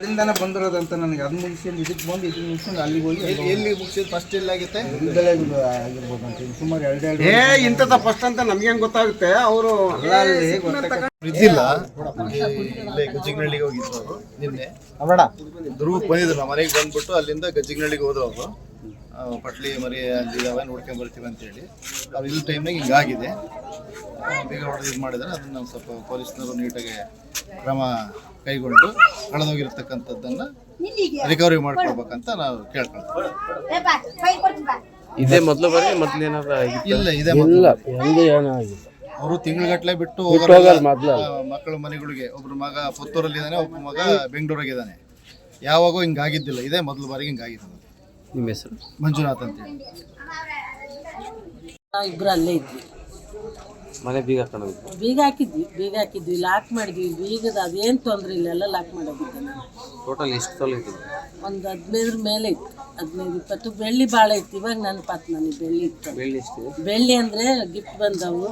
ಅಲ್ಲಿಂದಾನೆ ಬಂದಿರೋದಂತ ನನಗೆ ಅದು ಮುಗಿಸ್ಕೊಂಡು ಇದಕ್ಕೆ ಬಂದು ಇದಕ್ಕೆ ಮುಗಿಸ್ಕೊಂಡು ಅಲ್ಲಿಗೆ ಹೋಗಿ ಎಲ್ಲಿ ಮುಗಿಸಿದ್ ಫಸ್ಟ್ ಎಲ್ಲಾಗಿತ್ತೆ ಆಗಿರ್ಬೋದು ಅಂತ ಸುಮಾರು ಎರಡು ಇಂಥದ್ದು ಫಸ್ಟ್ ಅಂತ ನಮ್ಗೆ ಹೆಂಗ್ ಗೊತ್ತಾಗುತ್ತೆ ಅವರು ಇದ್ದಿಲ್ಲ. ಇಲ್ಲೇ ಗಜ್ಜಿಗನಹಳ್ಳಿಗೆ ಹೋಗಿದ್ರು ಅವರು ನಿನ್ನೆ ದುರ್ಗಕ್ಕೆ ಬಂದಿದ್ರು. ನಮ್ಮ ಮನೆಗೆ ಬಂದ್ಬಿಟ್ಟು ಅಲ್ಲಿಂದ ಗಜ್ಜಿಗನಹಳ್ಳಿಗೆ ಹೋದ್ರು ಅವರು. ಪಟ್ಲಿ ಮರಿ ಅಲ್ಲಿ ಅವ ನೋಡ್ಕೊಂಡು ಬರ್ತೀವಿ ಅಂತೇಳಿ ಅವ್ರು ಇಲ್ಲಿ ಟೈಮ್ನಾಗ ಹಿಂಗಾಗಿದೆ. ಬೇಗ ಹೊಡೆದು ಇದು ಮಾಡಿದ್ರೆ ಅದನ್ನು ನಾವು ಸ್ವಲ್ಪ ಪೊಲೀಸ್ನವರು ನೀಟಾಗಿ ಕ್ರಮ ಕೈಗೊಂಡು ಕಳೆದೋಗಿರ್ತಕ್ಕಂಥದ್ದನ್ನು ರಿಕವರಿ ಮಾಡ್ಕೊಳ್ಬೇಕಂತ ನಾವು ಕೇಳ್ಕೊಳ್ತೀವಿ. ಇದೇ ಮೊದಲು ಬರೀ ಮೊದಲು ಏನಾದ್ರು ಇಲ್ಲ ಇದೇ ಅವರು ತಿಂಗಳಗಟ್ಟಲೆ ಬಿಟ್ಟು ಮಕ್ಕಳ ಮನೆಗಳಿಗೆ ಒಬ್ರು ಮಗ ಪುತ್ತೂರಲ್ಲಿದ್ದಾನೆ, ಒಬ್ಬ ಮಗ ಬೆಂಗಳೂರಾಗಿದ್ದಾನೆ. ಯಾವಾಗೂ ಹಿಂಗಾಗಿದ್ದಿಲ್ಲ, ಇದೇ ಮೊದಲು ಬಾರಿಗೆ ಹಿಂಗಾಗಿರೋದು. ನಿಮ್ಮ ಹೆಸರು? ಮಂಜುನಾಥ್ ಅಂತೇಳಿ. ಇಬ್ಬರು ಅಲ್ಲೇ ಇದ್ವಿ. ಮನೆ ಬೀಗ ಹಾಕಿದ್ವಿ ಲಾಕ್ ಮಾಡಿದ್ವಿ. ಬೀಗದ ಅದೇನು ತೊಂದರೆ ಇಲ್ಲ, ಎಲ್ಲ ಲಾಕ್ ಮಾಡೋದಿದ್ದೆ ನಾನು. ಟೋಟಲ್ ಎಷ್ಟು ತೊಲೆ ಇಟ್ಟಿದ್ವಿ? ಒಂದು 15 ಮೇಲೆ ಇತ್ತು, 15-20. ಬೆಳ್ಳಿ ಭಾಳ ಇತ್ತು. ಇವಾಗ ನೆನಪಾತು ನನಗೆ ಬೆಳ್ಳಿ ಇತ್ತು. ಬೆಳ್ಳಿ ಎಷ್ಟಿದೆ? ಬೆಳ್ಳಿ ಅಂದರೆ ಗಿಫ್ಟ್ ಬಂದವು,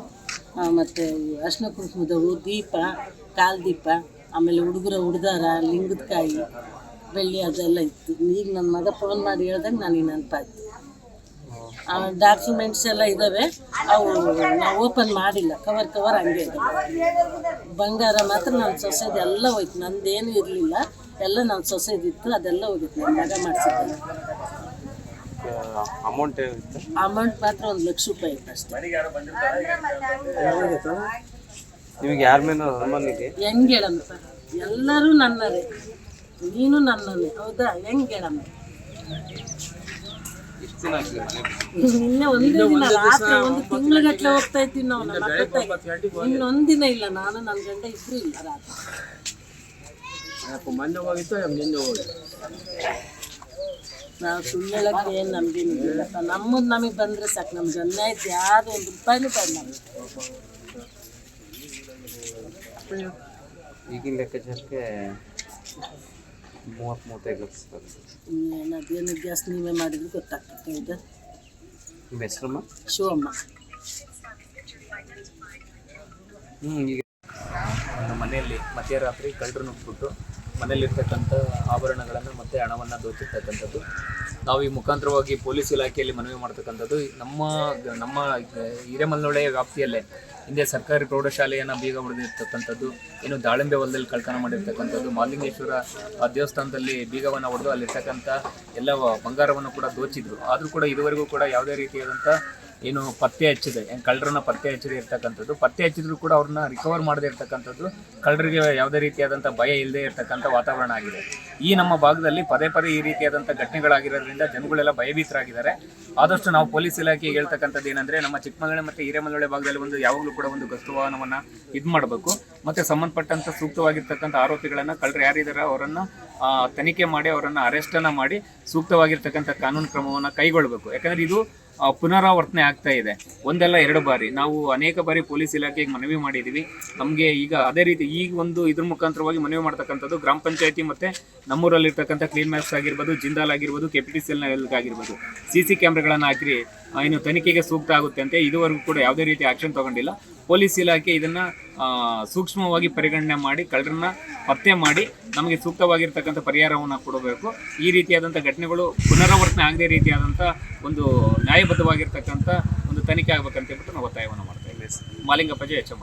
ಮತ್ತು ಅರ್ಶಿನ ಕುಂಕುಮದವು, ದೀಪ, ಕಾಲು ದೀಪ, ಆಮೇಲೆ ಹುಡುಗರ ಲಿಂಗದ ಕಾಯಿ, ಬೆಳ್ಳಿ ಅದೆಲ್ಲ ಇತ್ತು. ಈಗ ನನ್ನ ಮಗ ಫೋನ್ ಮಾಡಿ ಹೇಳ್ದಾಗ ನನಗೆ ನೆನಪಾಯ್ತು. ಡಾಕ್ಯುಮೆಂಟ್ಸ್ ಎಲ್ಲ ಇದ್ದಾವೆ, ಅವು ನಾವು ಓಪನ್ ಮಾಡಿಲ್ಲ, ಕವರ್ ಹಂಗೆ ಇದೆ. ಬಂಗಾರ ಮಾತ್ರ ನನ್ನ ಸೊಸೆದು ಎಲ್ಲ ಹೋಯ್ತು, ನಂದೇನು ಇರಲಿಲ್ಲ, ಎಲ್ಲ ನನ್ನ ಸೊಸೆದಿತ್ತು, ಅದೆಲ್ಲ ಹೋಗಿತ್ತು. ನನ್ನ ಮಗ ಮಾಡಿಸಿದ್ದಾನೆ. ಅಮೌಂಟ್ ಮಾತ್ರ 1 ಲಕ್ಷ ರೂಪಾಯಿ ಇತ್ತು ಅಷ್ಟೇ. ನಿಮಗೆ ಯಾರ ಮೇಲೆ ಅನುಮಾನ ಇದೆ? ಹೆಂಗೆ ಹೇಳಮ್ಮ ಸರ್, ಎಲ್ಲರೂ ನನ್ನರೇ, ನೀನು ನನ್ನನೇ, ಹೌದಾ? ಹೆಂಗೆ ಹೇಳಮ್ಮ? ನಿನ್ನೆ ಒಂದೇ ದಿನ ರಾತ್ರಿ 1 ತಿಂಗಳಗಟ್ಟಲೆ ಹೋಗ್ತಾ ಇದ್ದೀವಿ ನಾವು. ಇನ್ನೊಂದು ದಿನ ಇಲ್ಲ, ನಾನು ನನ್ನ ಗಂಡ ಇಬ್ಬರು ಇಲ್ಲ ರಾತ್ರಿ. ನಾವು ಸುಳ್ಳು ಹೇಳಕ್ಕೆ ಏನು ನಮಗೇನು ಇಲ್ಲಪ್ಪ. ನಮ್ಮದು ನಮಗೆ ಬಂದರೆ ಸಾಕು, ನಮ್ಗೆ ಅನ್ಯಾಯದ ಯಾವುದು 1 ರೂಪಾಯಿನೂ ಬಂದು ನಮಗೆ. ಈಗಿನ ಲೆಕ್ಕಾಚಾರಕ್ಕೆ 30-35 ಲಕ್ಷ. ಅದೇನು ಗ್ಯಾಸ್ ನೀವೇ ಮಾಡಿದ್ರೆ ಗೊತ್ತಾಗ್ತದೆ. ಹೌದಾ? ನಿಮ್ಮ ಹೆಸರಮ್ಮ? ಶಿವಮ್ಮ. ಈಗ ಒಂದು ಮನೆಯಲ್ಲಿ ಮಧ್ಯರಾತ್ರಿ ಕಳ್ಳರು ನುಗ್ಗಿಬಿಟ್ಟು ಮನೆಯಲ್ಲಿರ್ತಕ್ಕಂಥ ಆಭರಣಗಳನ್ನು ಮತ್ತು ಹಣವನ್ನು ದೋಚಿರ್ತಕ್ಕಂಥದ್ದು. ನಾವು ಈ ಮುಖಾಂತರವಾಗಿ ಪೊಲೀಸ್ ಇಲಾಖೆಯಲ್ಲಿ ಮನವಿ ಮಾಡ್ತಕ್ಕಂಥದ್ದು. ನಮ್ಮ ಹಿರೇಮಲ್ನೊಳೆ ವ್ಯಾಪ್ತಿಯಲ್ಲೇ ಹಿಂದೆ ಸರ್ಕಾರಿ ಪ್ರೌಢಶಾಲೆಯನ್ನು ಬೀಗ ಹೊಡೆದಿರ್ತಕ್ಕಂಥದ್ದು, ಏನು ದಾಳಿಂಬೆ ಹೊಲದಲ್ಲಿ ಕಳ್ತನ ಮಾಡಿರ್ತಕ್ಕಂಥದ್ದು, ಮಾಲಿಂಗೇಶ್ವರ ದೇವಸ್ಥಾನದಲ್ಲಿ ಬೀಗವನ್ನು ಹೊಡೆದು ಅಲ್ಲಿರ್ತಕ್ಕಂಥ ಎಲ್ಲ ಬಂಗಾರವನ್ನು ಕೂಡ ದೋಚಿದ್ರು. ಆದರೂ ಕೂಡ ಇದುವರೆಗೂ ಕೂಡ ಯಾವುದೇ ರೀತಿಯಾದಂಥ ಏನು ಪತ್ತೆ ಹಚ್ಚಿದೆ, ಕಳ್ಳರನ್ನ ಪತ್ತೆ ಹಚ್ಚದೇ ಇರ್ತಕ್ಕಂಥದ್ದು. ಪತ್ತೆ ಹಚ್ಚಿದ್ರು ಕೂಡ ಅವ್ರನ್ನ ರಿಕವರ್ ಮಾಡದೇ ಇರ್ತಕ್ಕಂಥದ್ದು, ಕಳ್ಳರಿಗೆ ಯಾವುದೇ ರೀತಿಯಾದಂಥ ಭಯ ಇಲ್ಲದೆ ಇರ್ತಕ್ಕಂಥ ವಾತಾವರಣ ಆಗಿದೆ. ಈ ನಮ್ಮ ಭಾಗದಲ್ಲಿ ಪದೇ ಈ ರೀತಿಯಾದಂಥ ಘಟನೆಗಳಾಗಿರೋದ್ರಿಂದ ಜನಗಳೆಲ್ಲ ಭಯಭೀತರಾಗಿದ್ದಾರೆ. ಆದಷ್ಟು ನಾವು ಪೊಲೀಸ್ ಇಲಾಖೆಗೆ ಹೇಳ್ತಕ್ಕಂಥದ್ದು ಏನಂದರೆ, ನಮ್ಮ ಚಿಕ್ಕಮಗಳೂರು ಮತ್ತು ಹಿರೇಮಲ್ನೊಳೆ ಭಾಗದಲ್ಲಿ ಯಾವಾಗಲೂ ಕೂಡ ಒಂದು ಗಸ್ತು ವಾಹನವನ್ನು ಇದು ಮಾಡಬೇಕು, ಮತ್ತು ಸಂಬಂಧಪಟ್ಟಂಥ ಸೂಕ್ತವಾಗಿರ್ತಕ್ಕಂಥ ಆರೋಪಿಗಳನ್ನು, ಕಳ್ಳರು ಯಾರಿದ್ದಾರೆ ಅವರನ್ನು ತನಿಖೆ ಮಾಡಿ ಅವರನ್ನು ಅರೆಸ್ಟನ್ನು ಮಾಡಿ ಸೂಕ್ತವಾಗಿರ್ತಕ್ಕಂಥ ಕಾನೂನು ಕ್ರಮವನ್ನು ಕೈಗೊಳ್ಳಬೇಕು. ಯಾಕಂದರೆ ಇದು ಪುನರಾವರ್ತನೆ ಆಗ್ತಾ ಇದೆ. ಒಂದಲ್ಲ 2 ಬಾರಿ ನಾವು ಅನೇಕ ಬಾರಿ ಪೊಲೀಸ್ ಇಲಾಖೆಗೆ ಮನವಿ ಮಾಡಿದ್ದೀವಿ. ನಮಗೆ ಈಗ ಅದೇ ರೀತಿ ಈಗ ಒಂದು ಇದ್ರ ಮುಖಾಂತರವಾಗಿ ಮನವಿ ಮಾಡ್ತಕ್ಕಂಥದ್ದು, ಗ್ರಾಮ ಪಂಚಾಯತಿ ಮತ್ತು ನಮ್ಮೂರಲ್ಲಿರ್ತಕ್ಕಂಥ ಕ್ಲೀನ್ ಮ್ಯಾಕ್ಸ್ ಆಗಿರ್ಬೋದು, ಜಿಂದಾಲ್ ಆಗಿರ್ಬೋದು, KPTCL ಆಗಿರ್ಬೋದು, CC ಕ್ಯಾಮ್ರಾಗಳನ್ನು ಹಾಕಿ ಇನ್ನು ತನಿಖೆಗೆ ಸೂಕ್ತ ಆಗುತ್ತೆ ಅಂತ ಇದುವರೆಗೂ ಕೂಡ ಯಾವುದೇ ರೀತಿ ಆಕ್ಷನ್ ತಗೊಂಡಿಲ್ಲ. ಪೊಲೀಸ್ ಇಲಾಖೆ ಇದನ್ನು ಸೂಕ್ಷ್ಮವಾಗಿ ಪರಿಗಣನೆ ಮಾಡಿ ಕಳ್ಳರನ್ನ ಪತ್ತೆ ಮಾಡಿ ನಮಗೆ ಸೂಕ್ತವಾಗಿರ್ತಕ್ಕಂಥ ಪರಿಹಾರವನ್ನು ಕೊಡಬೇಕು. ಈ ರೀತಿಯಾದಂಥ ಘಟನೆಗಳು ಪುನರಾವರ್ತನೆ ಆಗದೇ ರೀತಿಯಾದಂಥ ಒಂದು ನ್ಯಾಯಬದ್ಧವಾಗಿರ್ತಕ್ಕಂಥ ಒಂದು ತನಿಖೆ ಆಗಬೇಕಂತ ಹೇಳ್ಬಿಟ್ಟು ನಾವು ಒತ್ತಾಯವನ್ನು ಮಾಡ್ತಾ ಇದ್ದೀವಿ. ಮಾಲಿಂಗಪ್ಪಾಜಿ, HM.